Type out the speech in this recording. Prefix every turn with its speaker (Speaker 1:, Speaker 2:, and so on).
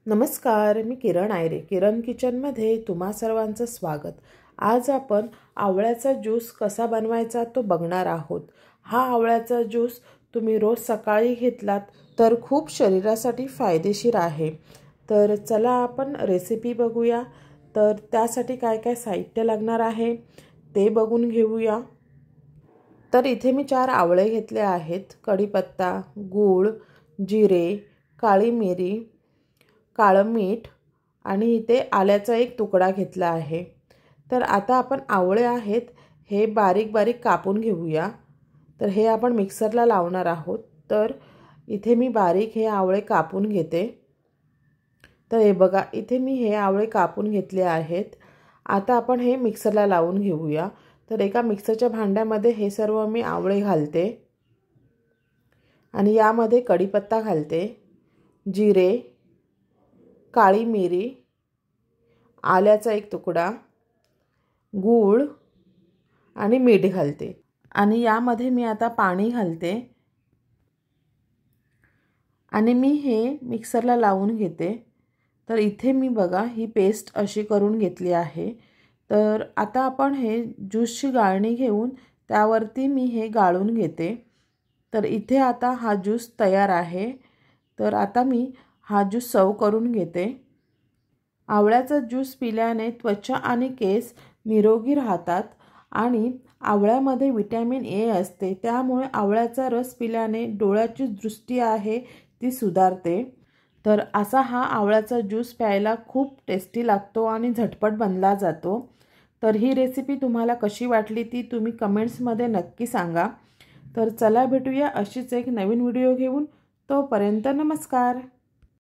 Speaker 1: नमस्कार, मी किरण आयरे. किरण किचनमध्ये तुम्हा सर्वांचं स्वागत. आज आपण आवळ्याचा ज्यूस कसा बनवायचा तो बघणार आहोत. हा आवळ्याचा ज्यूस तुम्ही रोज सकाळी घेतलात तर खूप शरीरासाठी फायदेशीर आहे. तर चला आपण रेसिपी बघूया. तर त्यासाठी काय काय साहित्य लागणार आहे ते बघून घेऊया. तर इथे मी 4 आवळे घेतले आहेत. कढीपत्ता, गूळ, जिरे, काळी मिरी, काळं मीठ आणि इथे आल्याचा एक तुकडा घेतला आहे. तर आता आपण आवळे आहेत हे बारीक बारीक कापून घेऊया. तर हे आपण मिक्सरला लावणार आहोत. तर इथे मी बारीक हे आवळे कापून घेते. तर हे बघा, इथे मी हे आवळे कापून घेतले आहेत. आता आपण हे मिक्सरला लावून घेऊया. तर एका मिक्सरच्या भांड्यामध्ये हे सर्व मी आवळे घालते आणि यामध्ये कढीपत्ता घालते, जिरे, काळी मिरी, आल्याचा एक तुकडा, गूळ आणि मीठ घालते आणि यामध्ये मी आता पाणी घालते आणि मी हे मिक्सरला लावून घेते. तर इथे मी बघा ही पेस्ट अशी करून घेतली आहे. तर आता आपण हे ज्यूसची गाळणी घेऊन त्यावरती मी हे गाळून घेते. तर इथे आता हा ज्यूस तयार आहे. तर आता मी हा ज्यूस सर्व करून घेते. आवळ्याचा ज्यूस पिल्याने त्वचा आणि केस निरोगी राहतात आणि आवळ्यामध्ये व्हिटॅमिन ए असते. त्यामुळे आवळ्याचा रस पिल्याने डोळ्याची दृष्टी आहे ती सुधारते. तर असा हा आवळ्याचा ज्यूस प्यायला खूप टेस्टी लागतो आणि झटपट बनला जातो. तर ही रेसिपी तुम्हाला कशी वाटली ती तुम्ही कमेंट्समध्ये नक्की सांगा. तर चला भेटूया अशीच एक नवीन व्हिडिओ घेऊन. तोपर्यंत नमस्कार.